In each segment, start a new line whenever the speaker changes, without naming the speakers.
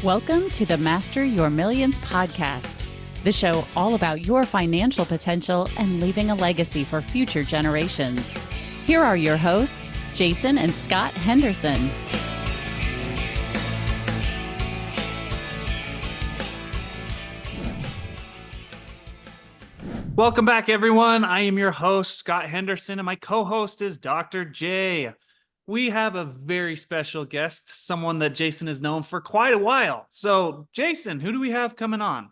Welcome to the Master Your Millions podcast, the show all about your financial potential and leaving a legacy for future generations. Here are your hosts, Jason and Scott Henderson.
Welcome back, everyone. I am your host, Scott Henderson, and my co-host is Dr. J. We have a very special guest, someone that Jason has known for quite a while. So, Jason, who do we have coming on?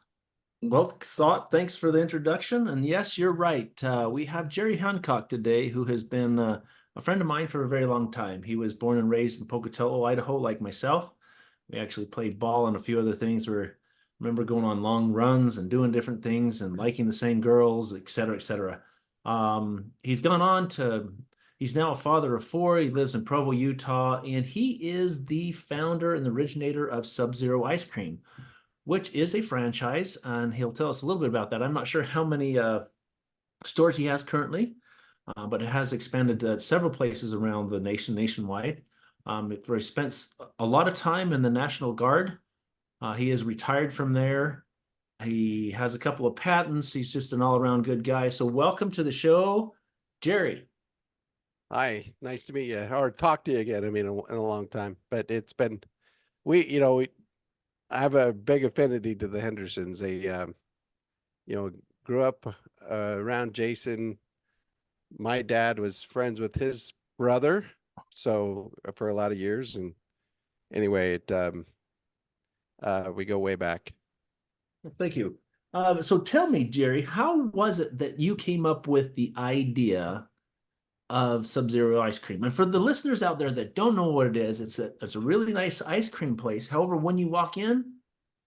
Well, Scott, thanks for the introduction. And yes, you're right. We have Jerry Hancock today, who has been a friend of mine for a very long time. He was born and raised in Pocatello, Idaho, like myself. We actually played ball and a few other things. Remember going on long runs and doing different things and liking the same girls, et cetera, et cetera. He's now a father of four. He lives in Provo, Utah, and he is the founder and the originator of Sub-Zero Ice Cream, which is a franchise, and he'll tell us a little bit about that. I'm not sure how many stores he has currently, but it has expanded to several places around the nation, nationwide. He spent a lot of time in the National Guard. He is retired from there. He has a couple of patents. He's just an all-around good guy. So welcome to the show, Jerry.
Hi, nice to meet you, or talk to you again. I mean, in a long time, but it's been, I have a big affinity to the Hendersons. They, grew up around Jason. My dad was friends with his brother, so for a lot of years. And anyway, we go way back.
Thank you. So tell me, Jerry, how was it that you came up with the idea of Sub-Zero ice cream? And for the listeners out there that don't know what it is, it's a really nice ice cream place. However, when you walk in,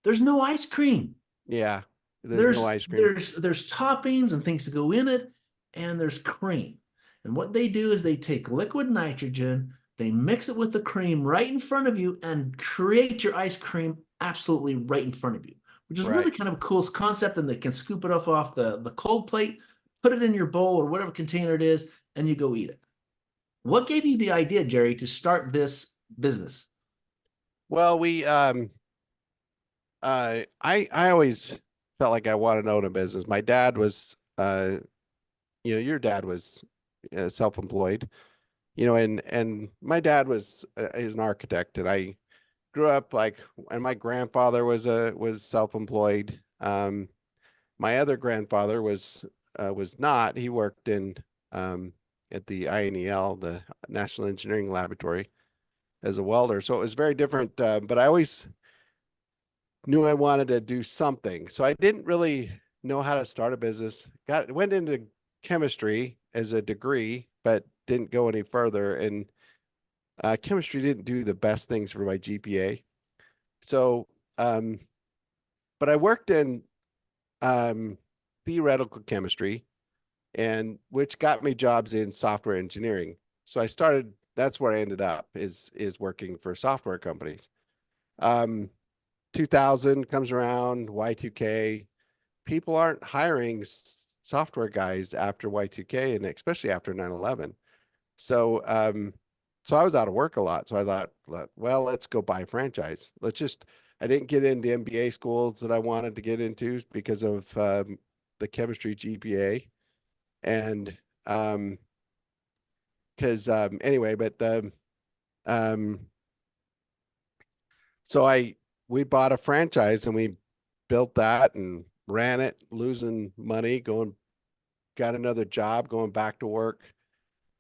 there's no ice cream.
Yeah, there's no ice cream.
There's toppings and things to go in it, and there's cream. And what they do is they take liquid nitrogen, they mix it with the cream right in front of you, and create your ice cream absolutely right in front of you, which is really kind of a cool concept. And they can scoop it off the cold plate, put it in your bowl or whatever container it is, and you go eat it. What gave you the idea, Jerry, to start this business?
Well, I always felt like I wanted to own a business. My dad was, your dad was self-employed, and my dad was he's an architect, and I grew up and my grandfather was self-employed. My other grandfather was not. He worked in at the INEL, the National Engineering Laboratory, as a welder. So it was very different, but I always knew I wanted to do something. So I didn't really know how to start a business. Went into chemistry as a degree, but didn't go any further. And chemistry didn't do the best things for my GPA. So, but I worked in theoretical chemistry, and which got me jobs in software engineering. So that's where I ended up, is working for software companies. 2000 comes around, Y2K. People aren't hiring software guys after Y2K, and especially after 9/11. So, so I was out of work a lot. So I thought, well, let's go buy a franchise. I didn't get into MBA schools that I wanted to get into because of the chemistry GPA. And anyway, but so we bought a franchise, and we built that and ran it, losing money, got another job, going back to work,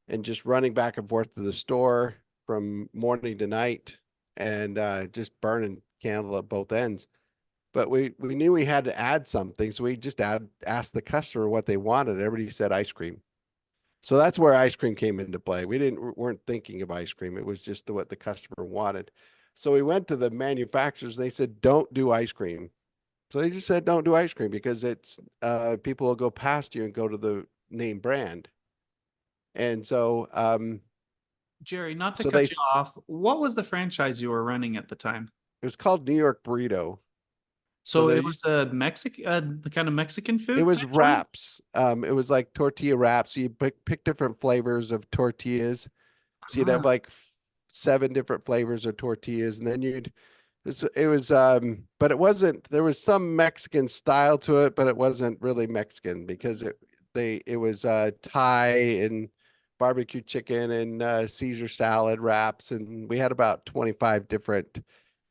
and just running back and forth to the store from morning to night, and just burning candle at both ends. But we knew we had to add something, so we just asked the customer what they wanted. Everybody said ice cream. So that's where ice cream came into play. We weren't thinking of ice cream. It was just what the customer wanted. So we went to the manufacturers. They said, don't do ice cream. So they just said, don't do ice cream, because it's people will go past you and go to the name brand. And so,
Jerry, not to cut you off, what was the franchise you were running at the time?
It was called New York Burrito.
So it was a the kind of Mexican food?
It was wraps. It was like tortilla wraps. So you pick different flavors of tortillas. So you'd have like 7 different flavors of tortillas, and then you'd but it wasn't, there was some Mexican style to it, but it wasn't really Mexican because it was Thai and barbecue chicken and Caesar salad wraps. And we had about 25 different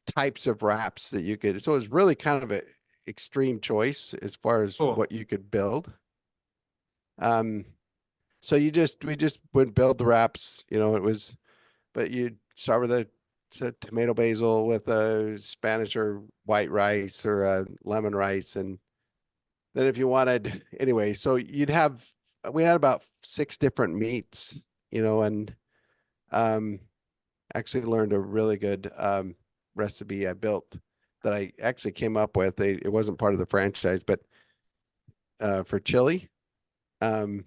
types of wraps that you could, so it was really kind of a extreme choice as far as
Cool.
what you could build. So we just would build the wraps, it was, but you start with a tomato basil with a Spanish or white rice or a lemon rice. And then if you wanted, anyway, so we had about 6 different meats, and um, actually learned a really good recipe I built that I actually came up with. It wasn't part of the franchise, but for chili. Um,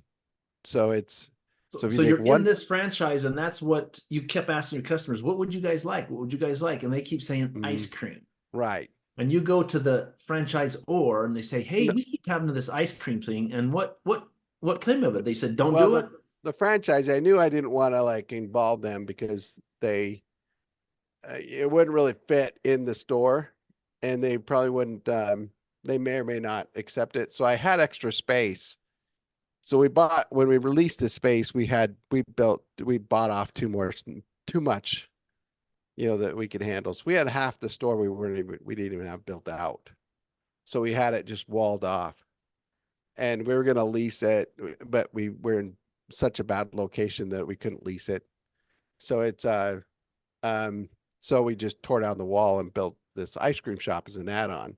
so it's,
So,
if you
so
take
you're in
one,
this franchise, and that's what you kept asking your customers, what would you guys like? What would you guys like? And they keep saying ice cream.
right.
And you go to the franchisor and they say, hey,
No,
we keep having this ice cream thing. And what came of it? They said, don't
well,
do it.
the franchise, I knew I didn't want to like involve them because it wouldn't really fit in the store, and they probably wouldn't, they may or may not accept it. So I had extra space. So when we released the space, we bought off too much, that we could handle. So we had half the store we didn't even have built out. So we had it just walled off, and we were going to lease it, but we were in such a bad location that we couldn't lease it. So um, so we just tore down the wall and built this ice cream shop as an add-on.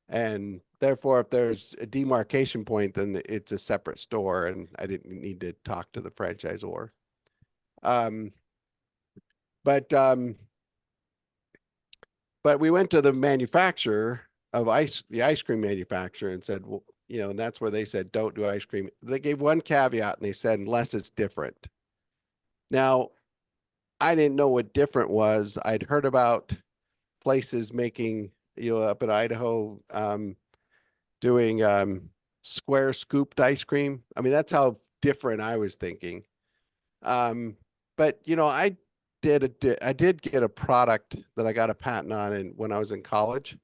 And therefore, if there's a demarcation point, then it's a separate store, and I didn't need to talk to the franchisor. Um, but we went to the manufacturer of the ice cream manufacturer, and said, well, and that's where they said, don't do ice cream. They gave one caveat, and they said, unless it's different. Now, I didn't know what different was. I'd heard about places making, up in Idaho, doing square scooped ice cream. I mean, that's how different I was thinking. But I did get a product that I got a patent on when I was in college.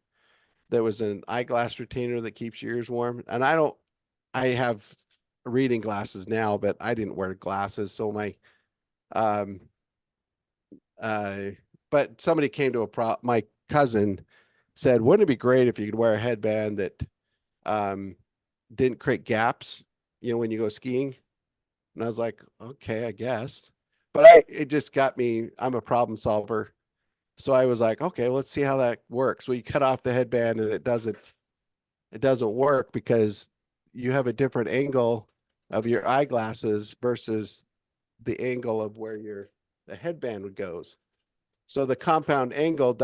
There was an eyeglass retainer that keeps your ears warm. And I have reading glasses now, but I didn't wear glasses. So um, uh, but somebody came to my cousin said, wouldn't it be great if you could wear a headband that didn't create gaps, when you go skiing? And I was like, okay, I guess. But it just got me, I'm a problem solver. So I was like, okay, let's see how that works. Well, you cut off the headband and it doesn't work because you have a different angle of your eyeglasses versus the angle of where the headband goes. So the compound angle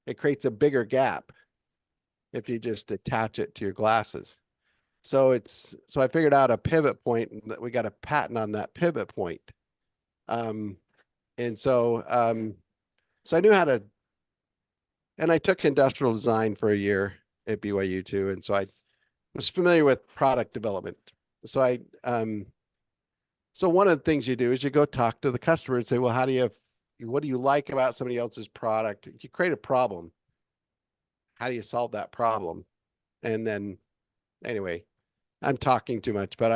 it creates a bigger gap if you just attach it to your glasses. So I figured out a pivot point, and that we got a patent on that pivot point. And so I knew how to, and I took industrial design for a year at BYU too. And so I was familiar with product development. So so one of the things you do is you go talk to the customer and say, well, what do you like about somebody else's product? You create a problem. How do you solve that problem? And then, anyway, I'm talking too much, but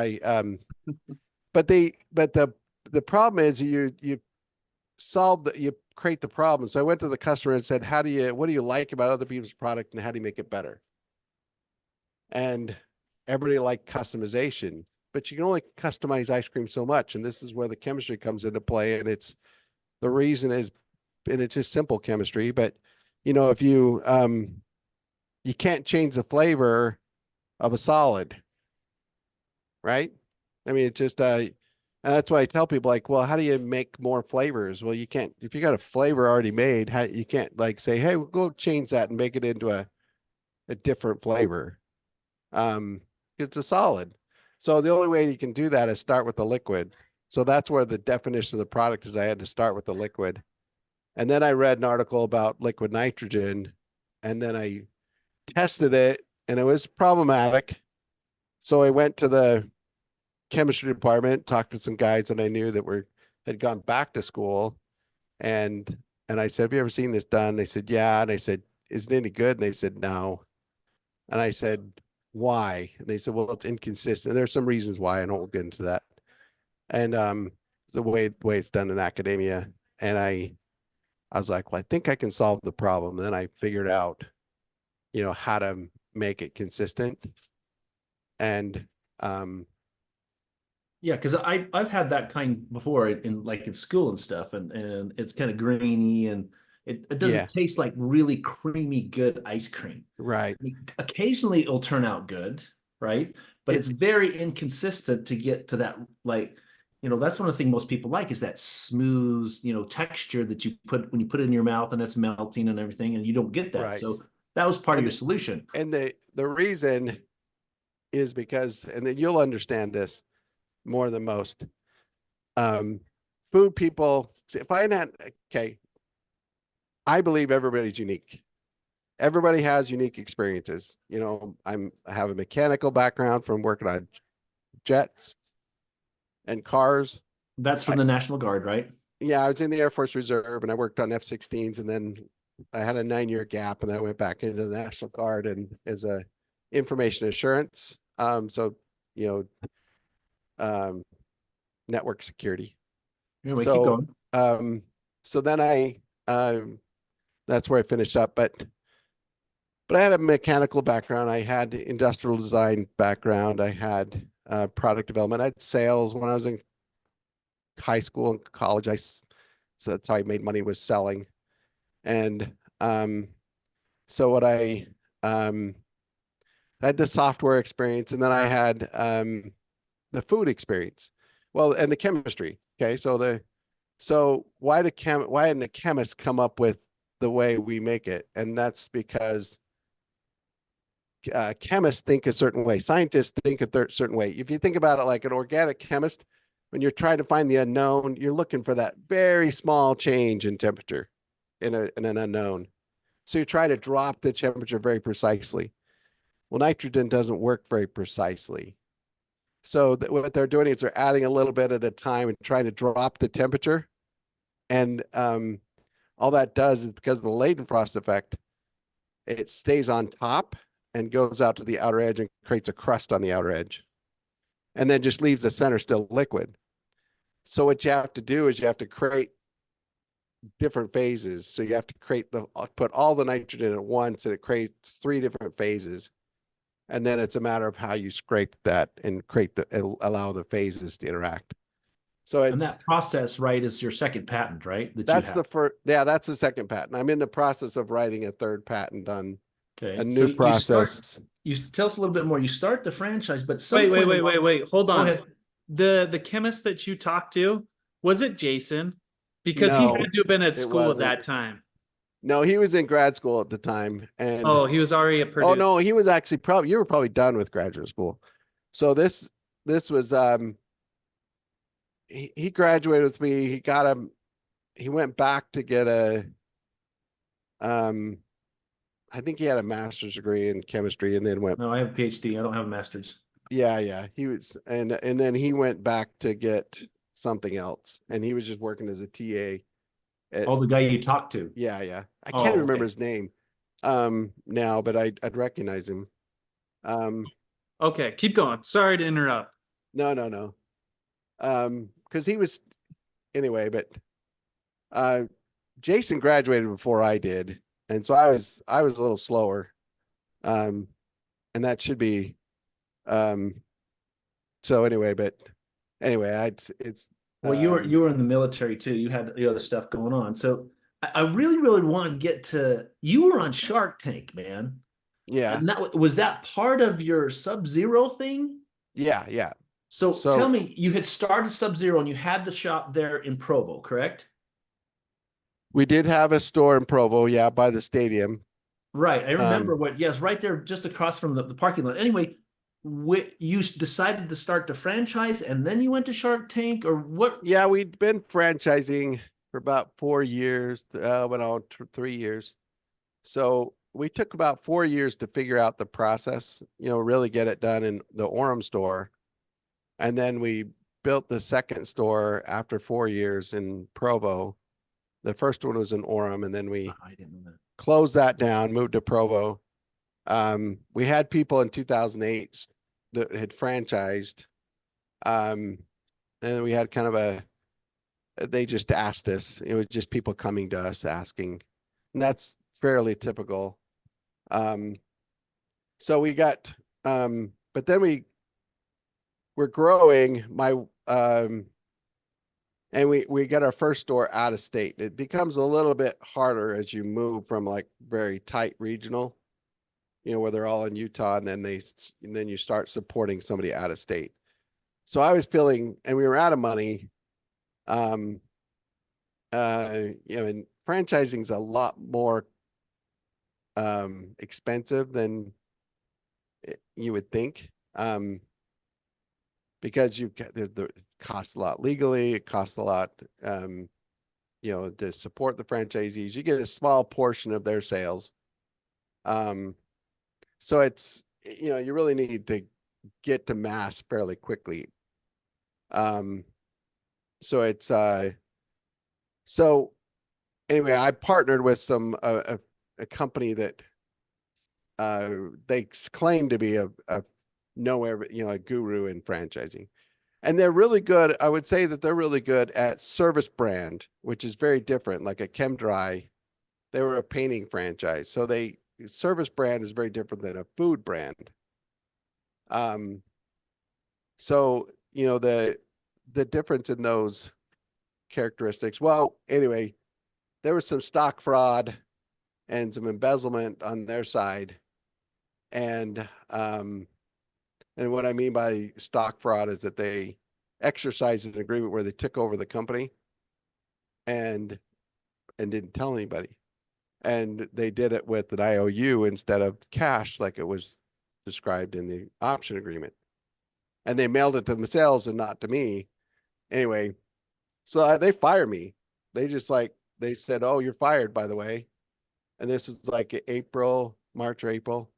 but the problem is you create the problem. So I went to the customer and said, what do you like about other people's product, and how do you make it better? And everybody liked customization, but you can only customize ice cream so much. And this is where the chemistry comes into play. And the reason is, and it's just simple chemistry, but if you can't change the flavor of a solid, right? I mean, it's just, and that's why I tell people, like, well, how do you make more flavors? Well, you can't, if you got a flavor already made, you can't like say, hey, we'll go change that and make it into a different flavor. It's a solid. So the only way you can do that is start with the liquid. So that's where the definition of the product is. I had to start with the liquid. And then I read an article about liquid nitrogen, and then I tested it, and it was problematic. So I went to the chemistry department, talked to some guys that I knew that had gone back to school, and and I said, have you ever seen this done? They said, yeah. And I said, is it any good? And they said, no. And I said, why? And they said, well, it's inconsistent. There's some reasons why. I don't get into that. And it's the way it's done in academia. And I was like, well, I think I can solve the problem. And then I figured out, how to make it consistent. And
Yeah, because I've had that kind before in school and stuff, and it's kind of grainy and it
yeah,
doesn't taste like really creamy good ice cream.
right.
I mean, occasionally it'll turn out good, right? But
It
it's very inconsistent to get to that that's one of the things most people like is that smooth, texture that you put when you put it in your mouth and it's melting and everything, and you don't get that.
right.
So that was part of
And
your solution.
the reason is because, and then you'll understand this more than most. Um, Food people, if I had, okay, I believe everybody's unique. Everybody has unique experiences. I have a mechanical background from working on jets and cars.
That's from
I,
the National Guard, right?
yeah, I was in the Air Force Reserve and I worked on F-16s, and then I had a 9-year gap, and then I went back into the National Guard and as a information assurance. So, you know, network security.
Anyway, keep
So,
going.
so then that's where I finished up, but I had a mechanical background. I had industrial design background. I had product development. I had sales when I was in high school and college. So that's how I made money, was selling. And so what I had the software experience, and then I had the food experience. Well, and the chemistry. Okay, so why didn't a chemist come up with the way we make it? And that's because chemists think a certain way. Scientists think a certain way. If you think about it like an organic chemist, when you're trying to find the unknown, you're looking for that very small change in temperature in an unknown. So you're trying to drop the temperature very precisely. Well, nitrogen doesn't work very precisely. So what they're doing is they're adding a little bit at a time and trying to drop the temperature. And all that does is, because of the Leidenfrost effect, it stays on top and goes out to the outer edge and creates a crust on the outer edge, and then just leaves the center still liquid. So what you have to do is you have to create different phases. So you have to put all the nitrogen at once, and it creates 3 different phases. And then it's a matter of how you scrape that and allow the phases to interact. So
And that process, right, is your second patent, right? That you have.
That's the second patent. I'm in the process of writing a third patent on a
Okay. So
new process.
you tell us a little bit more. You start the franchise, but
Wait. Hold
Go
on.
ahead.
The chemist that you talked to, was it Jason? Because he
No,
had to have been at
it
school at
wasn't.
that time.
No, he was in grad school at the time. And
Oh, he was already at Purdue.
oh no, he was actually you were probably done with graduate school. So this was he graduated with me. He went back to get I think he had a master's degree in chemistry, and then went.
No, I have a PhD. I don't have a master's.
Yeah. He was, and then he went back to get something else, and he was just working as a TA.
The guy you talked to.
Yeah. I can't
Oh,
remember
okay.
his name now, but I'd recognize him.
Okay, keep going. Sorry to interrupt.
No. Because he was anyway, but Jason graduated before I did, and so I was a little slower. And that should be so anyway, it's
Well, you were in the military too. You had the other stuff going on. So I really, really want to get to you were on Shark Tank, man.
yeah.
And was that part of your Sub-Zero thing?
Yeah.
So tell me, you had started Sub-Zero and you had the shop there in Provo, correct?
We did have a store in Provo, yeah, by the stadium.
Right. I remember yes, right there just across from the parking lot. Anyway, you decided to start the franchise and then you went to Shark Tank, or what?
Yeah, we'd been franchising for about 4 years, went on 3 years. So we took about 4 years to figure out the process, really get it done in the Orem store. And then we built the second store after 4 years in Provo. The first one was in Orem, and then we
I didn't know that.
closed that down, moved to Provo. We had people in 2008 that had franchised. And then we had kind of they just asked us. It was just people coming to us asking, and that's fairly typical. So we got, but then we're growing. And we got our first store out of state. It becomes a little bit harder as you move from like very tight regional, where they're all in Utah, and then you start supporting somebody out of state. So I was feeling, and we were out of money. And franchising is a lot more expensive than you would think. Because it costs a lot legally, it costs a lot, to support the franchisees. You get a small portion of their sales. So it's, you really need to get to mass fairly quickly. So it's, so anyway, I partnered with a company that, they claim to be a guru in franchising. And they're really good. I would say that they're really good at service brand, which is very different. Like at ChemDry, they were a painting franchise. So service brand is very different than a food brand. So, the difference in those characteristics. Well, anyway, there was some stock fraud and some embezzlement on their side. And what I mean by stock fraud is that they exercised an agreement where they took over the company and didn't tell anybody. And they did it with an IOU instead of cash, like it was described in the option agreement. And they mailed it to themselves and not to me. Anyway, so they fired me. They said, "Oh, you're fired, by the way." And this is like March or April.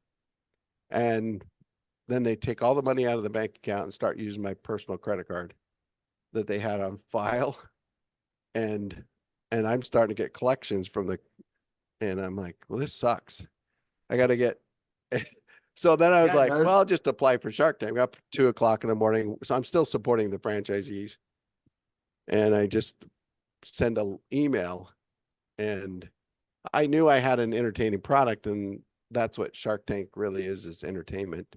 And then they take all the money out of the bank account and start using my personal credit card that they had on file. And I'm starting to get collections and I'm like, well, this sucks. I got to get, so then I was like, well, I'll just apply for Shark Tank up 2:00 in the morning. So I'm still supporting the franchisees. And I just send an email, and I knew I had an entertaining product, and that's what Shark Tank really is entertainment.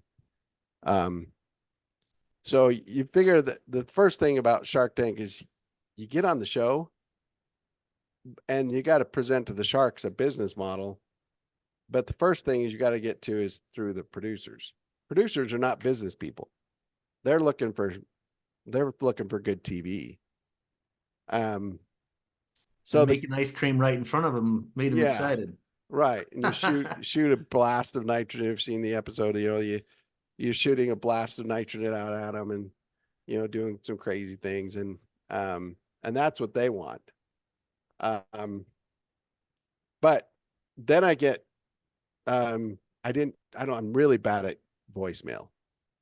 So you figure that the first thing about Shark Tank is you get on the show and you got to present to the sharks a business model. But the first thing you got to get to is through the producers. Producers are not business people. They're looking for good TV.
So making ice cream right in front of them made them excited.
Right. And you shoot a blast of nitrogen. You've seen the episode, you're shooting a blast of nitrogen out at them and, doing some crazy things. And that's what they want. But then I get, I'm really bad at voicemail.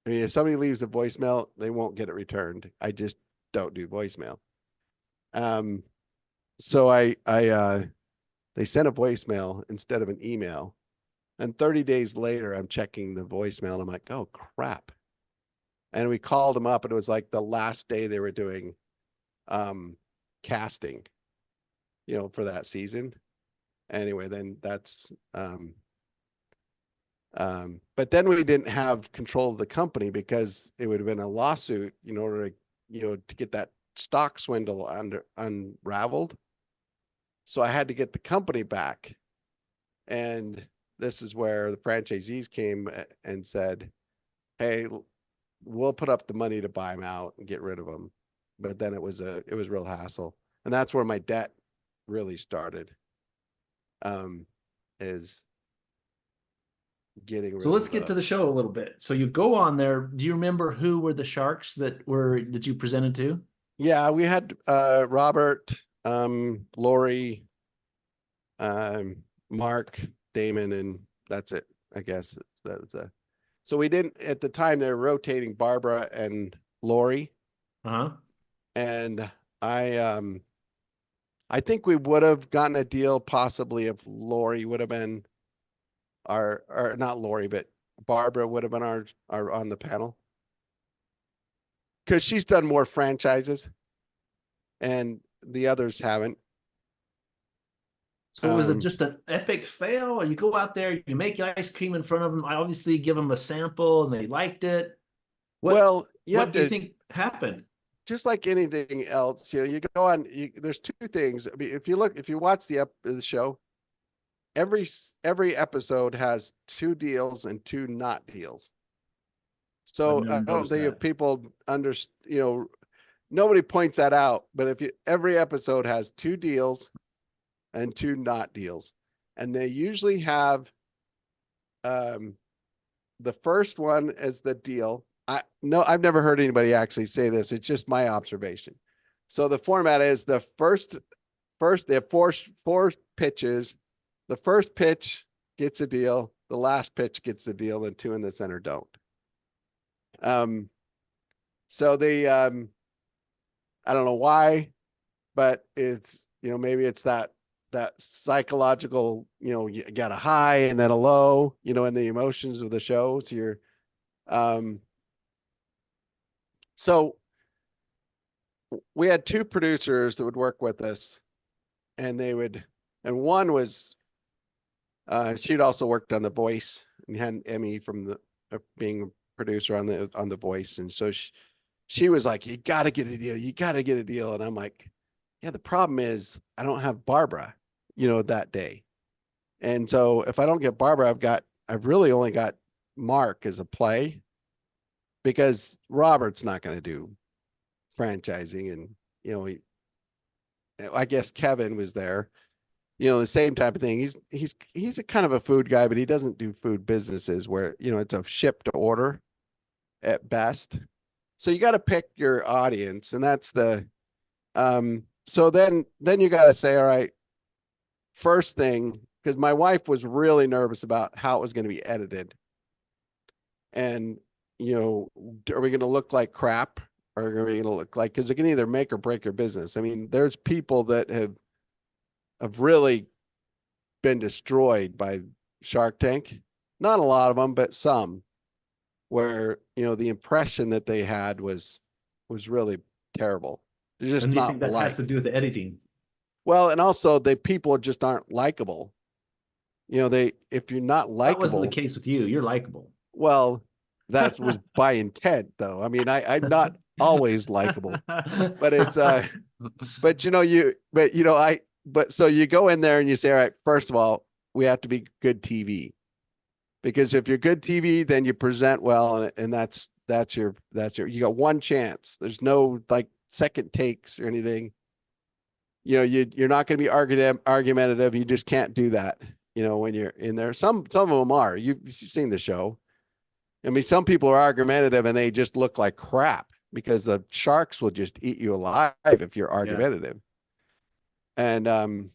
I mean, if somebody leaves a voicemail, they won't get it returned. I just don't do voicemail. So they sent a voicemail instead of an email. And 30 days later, I'm checking the voicemail and I'm like, oh, crap. And we called them up, and it was like the last day they were doing casting, for that season. Anyway, then that's, but then we didn't have control of the company because it would have been a lawsuit in order to, to get that stock swindle unraveled. So I had to get the company back. And this is where the franchisees came and said, hey, we'll put up the money to buy them out and get rid of them. But then it was real hassle. And that's where my debt really started, is getting rid of.
So let's get to the show a little bit. So you go on there. Do you remember who were the sharks that you presented to?
Yeah, we had Robert, Lori, Mark, Damon, and that's it. I guess that was so we didn't, at the time they were rotating Barbara and Lori.
Uh-huh.
And I I think we would have gotten a deal possibly if Lori would have been or not Lori, but Barbara would have been our on the panel. Because she's done more franchises and the others haven't.
So was it just an epic fail, or you go out there, you make ice cream in front of them? I obviously give them a sample and they liked it.
What
do you think happened?
Just like anything else, you go on. There's two things. I mean, if you watch the show, every episode has 2 deals and 2 not deals. So I don't think if people nobody points that out. But every episode has 2 deals and 2 not deals, and they usually have the first one as the deal. I've never heard anybody actually say this. It's just my observation. So the format is the first they have four pitches. The first pitch gets a deal. The last pitch gets the deal, and 2 in the center don't. So they I don't know why, but it's maybe it's that psychological, you got a high and then a low, in the emotions of the show. So you're so we had 2 producers that would work with us, and one was she'd also worked on The Voice and had an Emmy from being a producer on The Voice. And so she was like, you got to get a deal. You got to get a deal. And I'm like, yeah, the problem is I don't have Barbara, that day. And so if I don't get Barbara, I've really only got Mark as a play, because Robert's not going to do franchising. And, I guess Kevin was there, the same type of thing. He's a kind of a food guy, but he doesn't do food businesses where, it's a ship to order at best. So you got to pick your audience, and that's so then you got to say, all right, first thing, because my wife was really nervous about how it was going to be edited. And, are we going to look like crap, or are we going to look like, because it can either make or break your business. I mean, there's people that have really been destroyed by Shark Tank. Not a lot of them, but some, where, the impression that they had was really terrible. They're just
and you
not
think that has to do with the editing?
Well, and also the people just aren't likable. If you're not likable.
That wasn't the case with you. You're likable.
Well, that was by intent, though. I mean, I'm not always likable, but it's so you go in there and you say, all right, first of all, we have to be good TV, because if you're good TV, then you present well, and that's your you got one chance. There's no like second takes or anything. You're not going to be argumentative. You just can't do that. When you're in there, some of them are. You've seen the show. I mean, some people are argumentative and they just look like crap, because the sharks will just eat you alive if you're argumentative. Yeah. And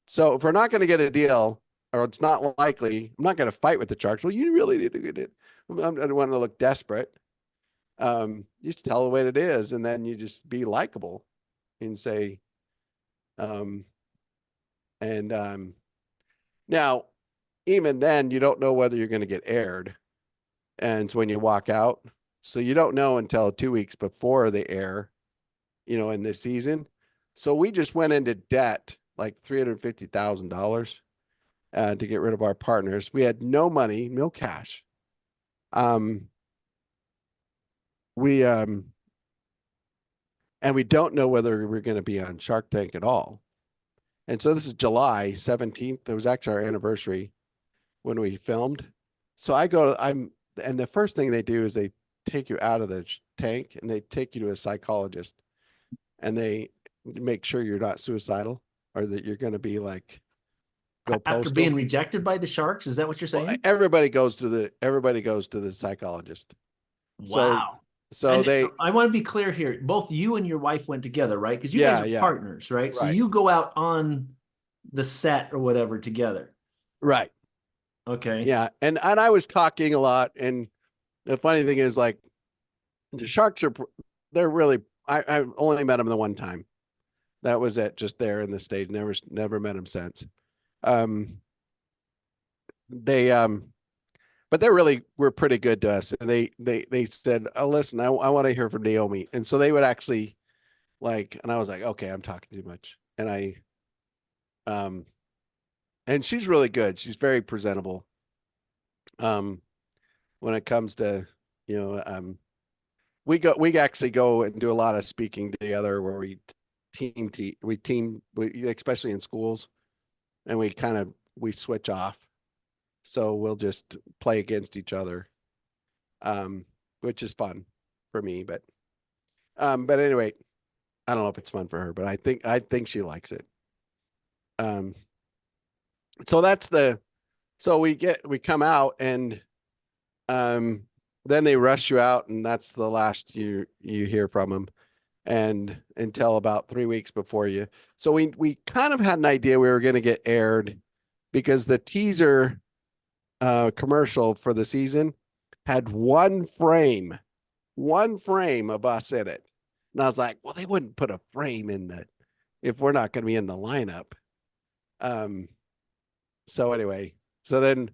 so if we're not going to get a deal, or it's not likely, I'm not going to fight with the sharks. Well, you really need to get it. I don't want to look desperate. You just tell it what it is, and then you just be likable and say, now, even then, you don't know whether you're going to get aired. And it's when you walk out. So you don't know until 2 weeks before they air, in this season. So we just went into debt, like $350,000 to get rid of our partners. We had no money, no cash. And we don't know whether we're going to be on Shark Tank at all. And so this is July 17th. It was actually our anniversary when we filmed. So and the first thing they do is they take you out of the tank and they take you to a psychologist, and they make sure you're not suicidal, or that you're going to be like, go postal.
After being rejected by the sharks. Is that what you're saying?
Well, everybody goes to the psychologist.
Wow.
So
I want to be clear here. Both you and your wife went together, right? Because you guys are partners, right? So you go out on the set or whatever together.
Right.
Okay.
Yeah. And I was talking a lot. And the funny thing is, like, the sharks they're really, I've only met them the one time. That was it, just there in the stage. Never met him since. Um, they but they really were pretty good to us. And they said, "Oh, listen, I want to hear from Naomi." And so they would actually like, and I was like, "Okay, I'm talking too much." Um, and she's really good. She's very presentable. Um, when it comes to, you know, we actually go and do a lot of speaking together where especially in schools, and we switch off. So we'll just play against each other, which is fun for me. But anyway, I don't know if it's fun for her, but I think she likes it. Um, so we come out and um, then they rush you out, and that's the last you hear from them, and until about 3 weeks before you. So we kind of had an idea we were going to get aired because the teaser commercial for the season had one frame of us in it. And I was like, well, they wouldn't put a frame in if we're not going to be in the lineup. So anyway, so then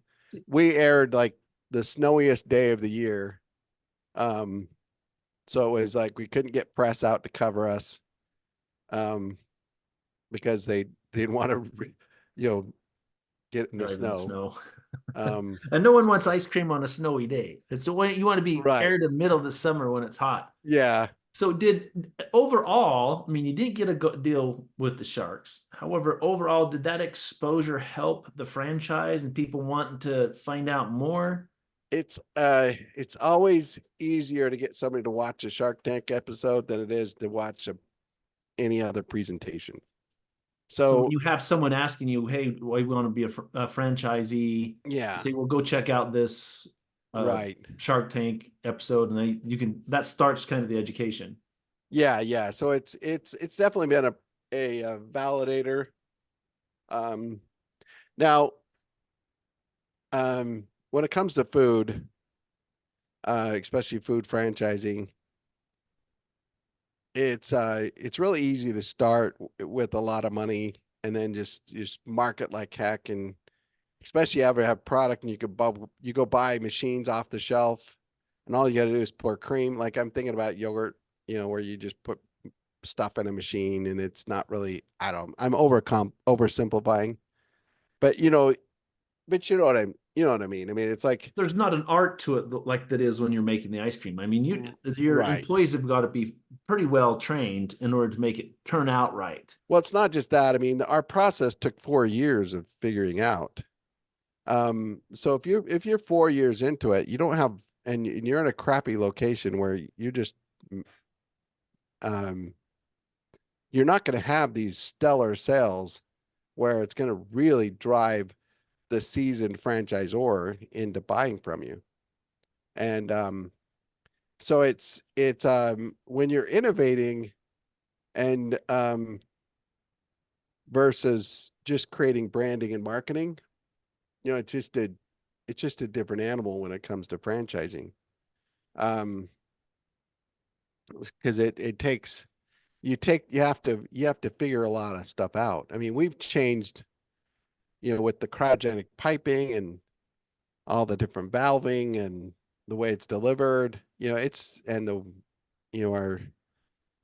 we aired like the snowiest day of the year. So it was like we couldn't get press out to cover us, because they didn't want to, get in the
Drive in the
snow.
snow.
Um,
And no one wants ice cream on a snowy day. It's the way you want to be
Right.
aired in the middle of the summer when it's hot.
yeah,
So overall, I mean, you didn't get a deal with the Sharks. However, overall, did that exposure help the franchise and people wanting to find out more?
it's always easier to get somebody to watch a Shark Tank episode than it is to watch any other presentation.
So when
So
you have someone asking you, "Hey, why you want to be a franchisee?" You
yeah,
say, "Well, go check out this
right.
Shark Tank episode," and that starts kind of the education.
Yeah. So it's definitely been a validator. Um, Now, when it comes to food, especially food franchising, it's really easy to start with a lot of money and then just market like heck. And especially you ever have product and you go buy machines off the shelf, and all you got to do is pour cream. Like I'm thinking about yogurt, where you just put stuff in a machine, and it's not really, I'm oversimplifying, but you know what I mean. I mean, it's like,
There's not an art to it like that is when you're making the ice cream. I mean, your
right.
employees have got to be pretty well trained in order to make it turn out right.
Well, it's not just that. I mean, our process took 4 years of figuring out. So if you're 4 years into it, you don't have, and you're in a crappy location where you just, um, you're not going to have these stellar sales where it's going to really drive the seasoned franchisor into buying from you. And, so it's when you're innovating and, versus just creating branding and marketing, it's just a different animal when it comes to franchising. Um, because it takes you have to figure a lot of stuff out. I mean, we've changed, with the cryogenic piping and all the different valving and the way it's delivered, it's and the our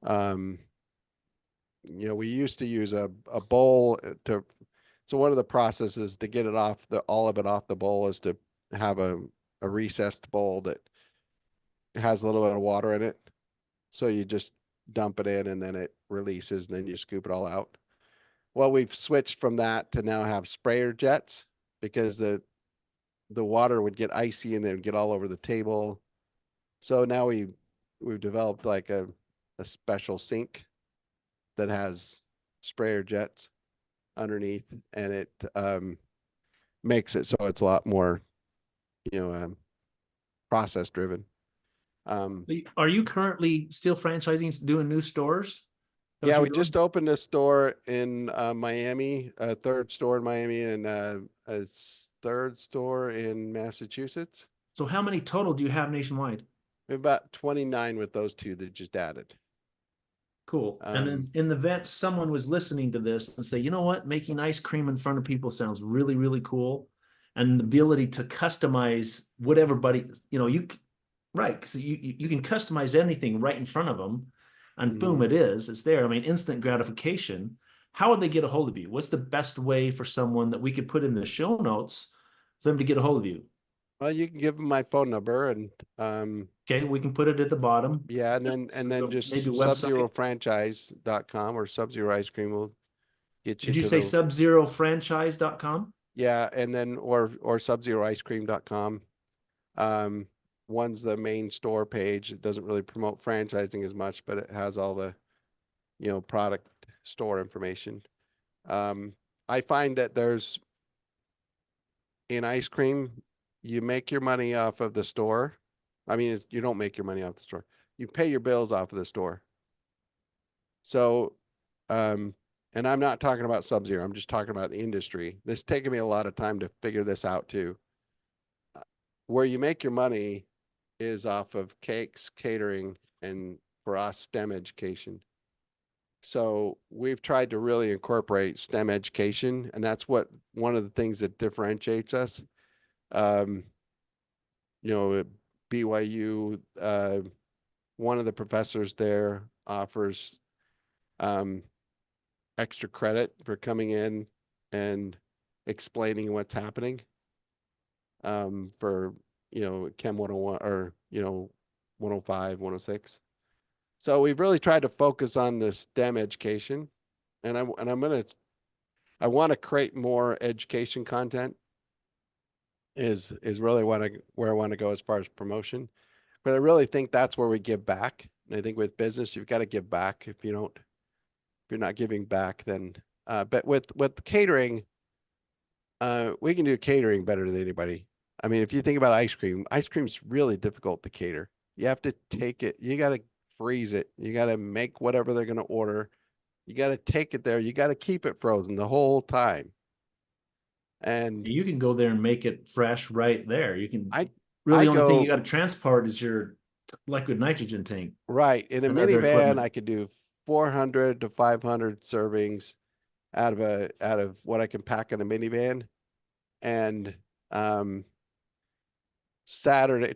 um we used to use a bowl to, so one of the processes to get all of it off the bowl is to have a recessed bowl that has a little bit of water in it. So you just dump it in and then it releases and then you scoop it all out. Well, we've switched from that to now have sprayer jets because the water would get icy and then get all over the table. So now we've developed like a special sink that has sprayer jets underneath, and it makes it so it's a lot more, process driven.
Are you currently still franchising, doing new stores?
Yeah, we just opened a store in Miami, a third store in Miami, and a third store in Massachusetts.
So how many total do you have nationwide?
We have about 29 with those two that just added.
Cool. And then in the event someone was listening to this and say, you know what, making ice cream in front of people sounds really, really cool. And the ability to customize whatever right, because you can customize anything right in front of them, and boom, it's there. I mean, instant gratification. How would they get a hold of you? What's the best way for someone that we could put in the show notes for them to get a hold of you?
Well, you can give them my phone number, and
Okay, we can put it at the bottom.
yeah, and then just
maybe website.
subzerofranchise.com or Sub-Zero Ice Cream will get you
Did you
to
say
those.
subzerofranchise.com?
Yeah, and then or subzeroicecream.com. One's the main store page. It doesn't really promote franchising as much, but it has all the, product store information. I find that in ice cream, you make your money off of the store. I mean, you don't make your money off the store. You pay your bills off of the store. So, and I'm not talking about Sub-Zero. I'm just talking about the industry. This is taking me a lot of time to figure this out too. Where you make your money is off of cakes, catering, and for us, STEM education. So we've tried to really incorporate STEM education, and that's one of the things that differentiates us. At BYU, one of the professors there offers extra credit for coming in and explaining what's happening for Chem 101 or 105, 106. So we've really tried to focus on the STEM education, and I want to create more education content. Is really where I want to go as far as promotion, but I really think that's where we give back. And I think with business, you've got to give back. If you're not giving back, then but with catering, we can do catering better than anybody. I mean, if you think about ice cream's really difficult to cater. You have to take it, you got to freeze it, you got to make whatever they're going to order, you got to take it there, you got to keep it frozen the whole time. And
you can go there and make it fresh right there. You can
only
thing you got to transport is your liquid nitrogen tank.
Right. In a minivan, I could do 400 to 500 servings out of what I can pack in a minivan. And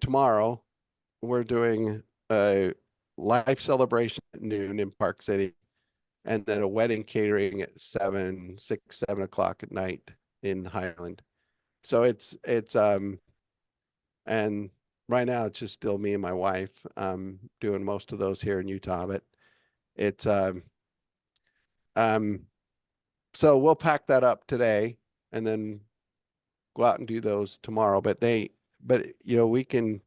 tomorrow, we're doing a life celebration at noon in Park City, and then a wedding catering at 7 o'clock at night in Highland. So it's and right now it's just still me and my wife doing most of those here in Utah, but it's so we'll pack that up today and then go out and do those tomorrow. But we can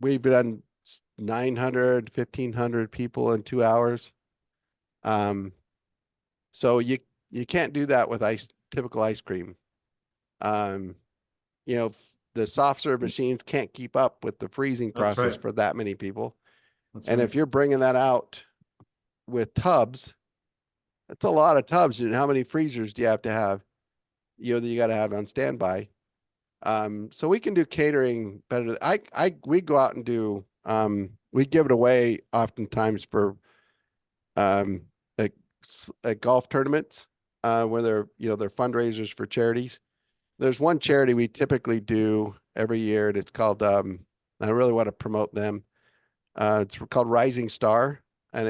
we've done 900, 1,500 people in 2 hours. So you can't do that with typical ice cream. The soft serve machines can't keep up with the freezing process for that many people. If you're bringing that out with tubs, that's a lot of tubs. And how many freezers do you have to have? That you got to have on standby. So we can do catering better. We go out and do, we give it away oftentimes for, like golf tournaments, where they're fundraisers for charities. There's one charity we typically do every year, and it's called, I really want to promote them. It's called Rising Star, and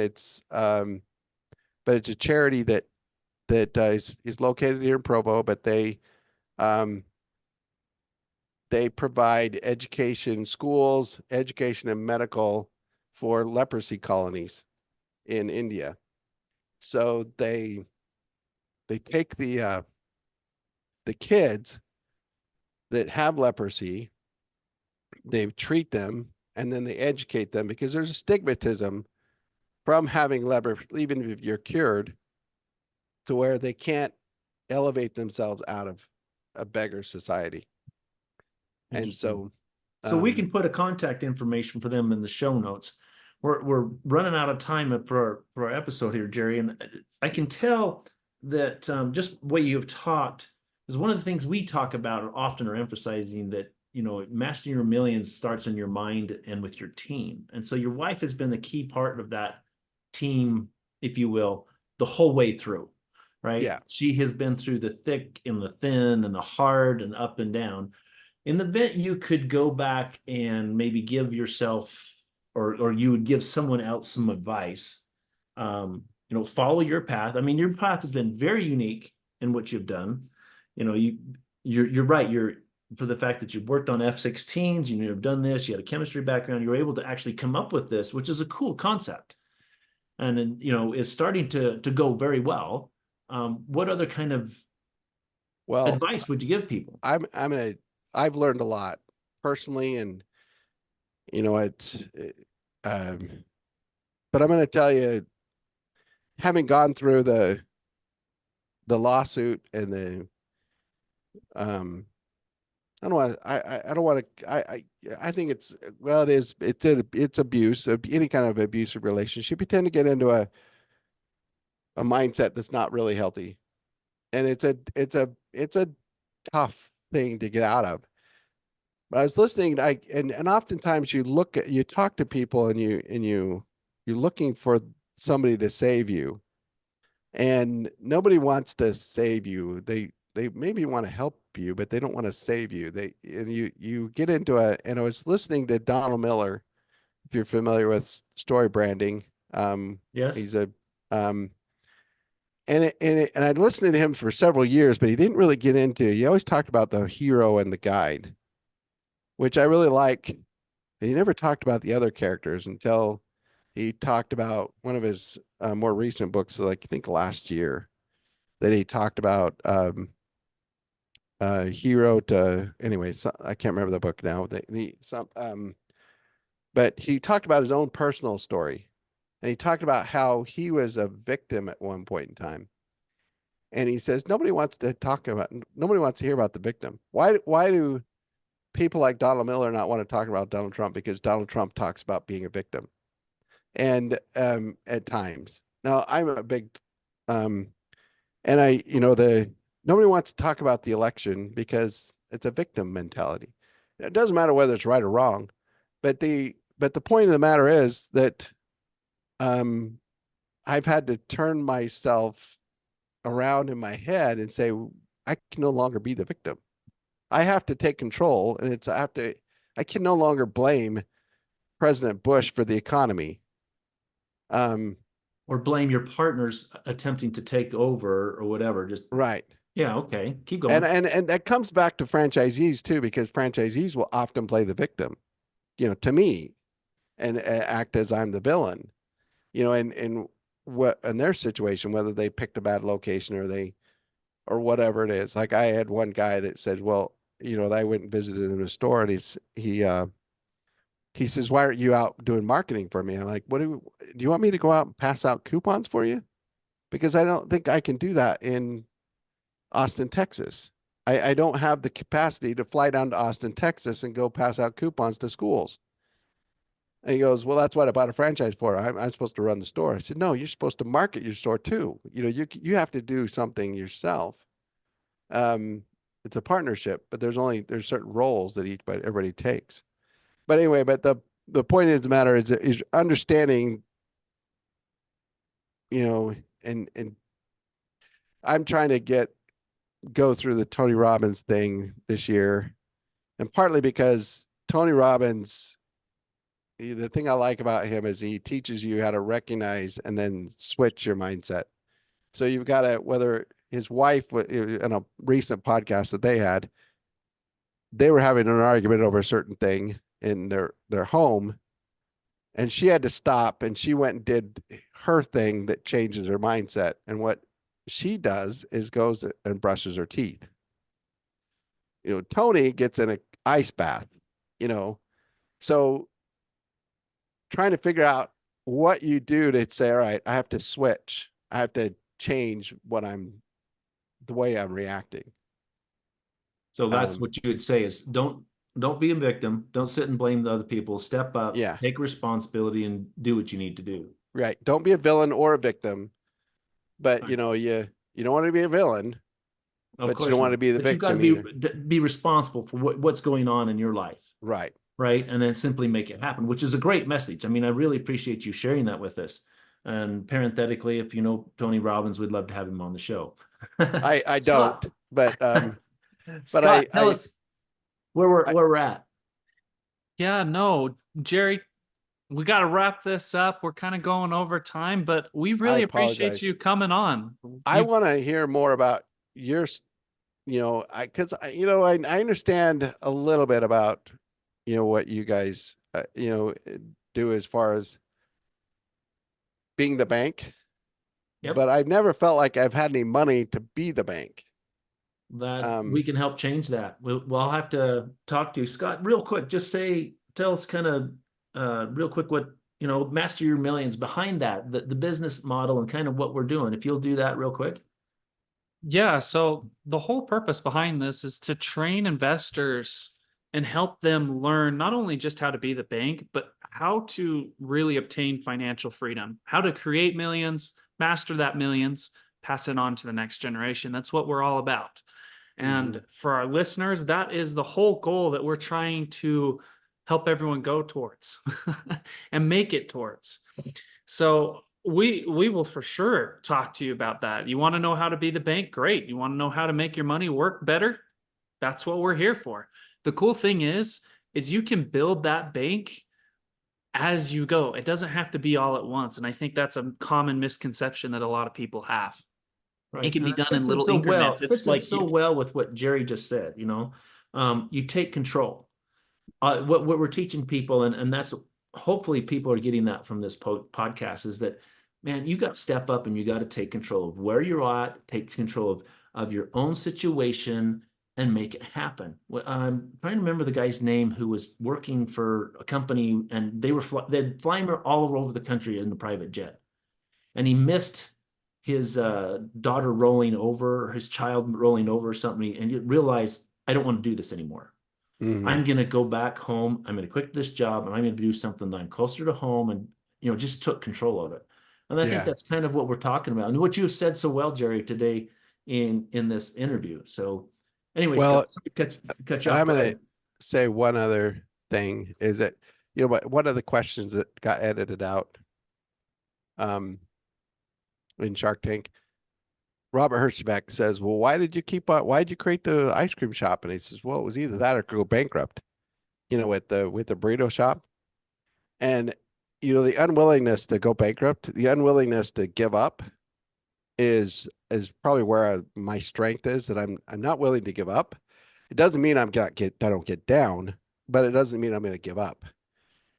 but it's a charity that is located here in Provo, but they provide education, schools, education, and medical for leprosy colonies in India. So they take the kids that have leprosy, they treat them, and then they educate them, because there's a stigmatism from having leprosy, even if you're cured, to where they can't elevate themselves out of a beggar society. And so
we can put a contact information for them in the show notes. We're running out of time for our episode here, Jerry, and I can tell that just what you've taught is one of the things we talk about often, or emphasizing, that mastering your millions starts in your mind and with your team. And so your wife has been the key part of that team, if you will, the whole way through, right?
Yeah.
She has been through the thick and the thin and the hard and up and down. In the event you could go back and maybe give yourself or you would give someone else some advice, follow your path. I mean, your path has been very unique in what you've done. You're right. You're for the fact that you've worked on F-16s, you've done this, you had a chemistry background, you're able to actually come up with this, which is a cool concept. And then, is starting to go very well. What other kind of advice would you give people?
I've learned a lot personally, and it's but I'm going to tell you, having gone through the lawsuit and the I don't want I don't want to I think it's abuse, any kind of abusive relationship. You tend to get into a mindset that's not really healthy, and it's a tough thing to get out of. But I was listening, and oftentimes you talk to people, and you're looking for somebody to save you, and nobody wants to save you. They maybe want to help you, but they don't want to save you. You get into and I was listening to Donald Miller, if you're familiar with story branding.
Yes.
He's a and I'd listened to him for several years, but he didn't really get into. He always talked about the hero and the guide, which I really like. And he never talked about the other characters until he talked about one of his more recent books, like I think last year, that he talked about hero to anyway. So, I can't remember the book now. But he talked about his own personal story, and he talked about how he was a victim at one point in time. And he says nobody wants to hear about the victim. Why do people like Donald Miller not want to talk about Donald Trump? Because Donald Trump talks about being a victim, and at times. Now I'm a big and nobody wants to talk about the election because it's a victim mentality. It doesn't matter whether it's right or wrong, but the point of the matter is that I've had to turn myself around in my head and say, I can no longer be the victim. I have to take control, and I can no longer blame President Bush for the economy.
Or blame your partners attempting to take over or whatever. Just
right.
Yeah. Okay. Keep going.
And that comes back to franchisees too, because franchisees will often play the victim, to me, and act as I'm the villain, and what in their situation, whether they picked a bad location or whatever it is. Like I had one guy that said, well, I went and visited in a store, and he says, why aren't you out doing marketing for me? I'm like, do you want me to go out and pass out coupons for you? Because I don't think I can do that in Austin, Texas. I don't have the capacity to fly down to Austin, Texas and go pass out coupons to schools. And he goes, well, that's what I bought a franchise for. I'm supposed to run the store. I said, no, you're supposed to market your store too. You have to do something yourself. It's a partnership, but there's certain roles that everybody takes. But anyway, the point is the matter is understanding, and I'm trying to go through the Tony Robbins thing this year, and partly because Tony Robbins, the thing I like about him is he teaches you how to recognize and then switch your mindset. So you've got to, whether his wife, in a recent podcast that they were having an argument over a certain thing in their home, and she had to stop, and she went and did her thing that changes her mindset. And what she does is goes and brushes her teeth. Tony gets in an ice bath, so trying to figure out what you do to say, all right, I have to switch. I have to change the way I'm reacting.
So that's what you would say is don't be a victim. Don't sit and blame the other people. Step up, take responsibility, and do what you need to do.
Right. Don't be a villain or a victim, but you don't want to be a villain.
Of
but
course
you don't want
not.
to be the
But you've got to
victim
be
either.
responsible for what's going on in your life,
Right.
right? And then simply make it happen, which is a great message. I mean, I really appreciate you sharing that with us. And parenthetically, if you know Tony Robbins, we'd love to have him on the show.
I
Scott,
don't, but
Scott, tell
I
us where we're at.
Yeah, no, Jerry, we got to wrap this up. We're kind of going over time, but we
I
really appreciate
apologize.
you coming on.
I want to hear more about your, because I understand a little bit about, what you guys, do as far as being the bank,
Yep.
but I've never felt like I've had any money to be the bank.
That we can help change that. We'll have to talk to Scott real quick. Just tell us kind of real quick what, Master Your Millions behind that, the business model and kind of what we're doing. If you'll do that real quick.
Yeah, so the whole purpose behind this is to train investors and help them learn not only just how to be the bank, but how to really obtain financial freedom, how to create millions, master that millions, pass it on to the next generation. That's what we're all about. And for our listeners, that is the whole goal that we're trying to help everyone go towards and make it towards. So we will for sure talk to you about that. You want to know how to be the bank? Great. You want to know how to make your money work better? That's what we're here for. The cool thing is you can build that bank as you go. It doesn't have to be all at once. And I think that's a common misconception that a lot of people have.
Right.
It can be
And
done in little increments.
Fits in so well with what Jerry just said, you take control. What we're teaching people, and that's hopefully people are getting that from this podcast, is that, man, you got to step up and you got to take control of where you're at, take control of your own situation and make it happen. I'm trying to remember the guy's name who was working for a company, and they'd fly him all over the country in the private jet. And he missed his daughter rolling over, or his child rolling over or something, and you realize, I don't want to do this anymore. I'm going to go back home. I'm going to quit this job and I'm going to do something that I'm closer to home, and, just took control of it. And I think that's kind of what we're talking about. And what you have said so well, Jerry, today in this interview. So anyway,
Well,
Scott, cut you
and
off.
I'm going to say one other thing is that, one of the questions that got edited out in Shark Tank, Robert Herjavec says, well, why did you create the ice cream shop? And he says, well, it was either that or go bankrupt, with the burrito shop. And, the unwillingness to go bankrupt, the unwillingness to give up is probably where my strength is, that I'm not willing to give up. It doesn't mean I don't get down, but it doesn't mean I'm going to give up.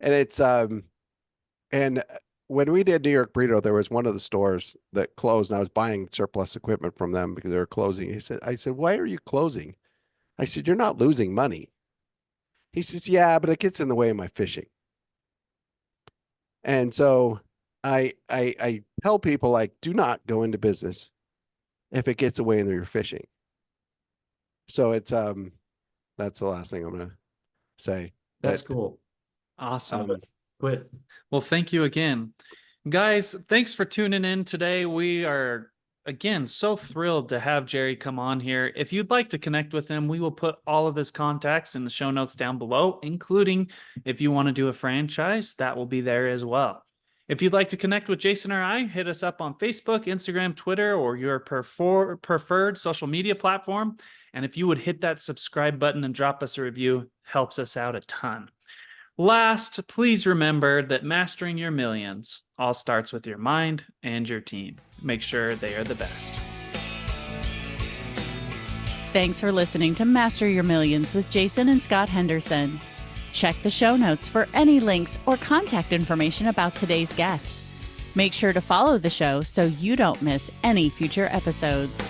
And it's, and when we did New York Burrito, there was one of the stores that closed, and I was buying surplus equipment from them because they were closing. I said, why are you closing? I said, you're not losing money. He says, yeah, but it gets in the way of my fishing. And so I tell people, like, do not go into business if it gets away in your fishing. So it's, that's the last thing I'm going to say.
That's cool.
Awesome.
Quit.
Well, thank you again. Guys, thanks for tuning in today. We are, again, so thrilled to have Jerry come on here. If you'd like to connect with him, we will put all of his contacts in the show notes down below, including if you want to do a franchise, that will be there as well. If you'd like to connect with Jason or I, hit us up on Facebook, Instagram, Twitter, or your preferred social media platform. And if you would hit that subscribe button and drop us a review, helps us out a ton. Last, please remember that mastering your millions all starts with your mind and your team. Make sure they are the best.
Thanks for listening to Master Your Millions with Jason and Scott Henderson. Check the show notes for any links or contact information about today's guest. Make sure to follow the show so you don't miss any future episodes.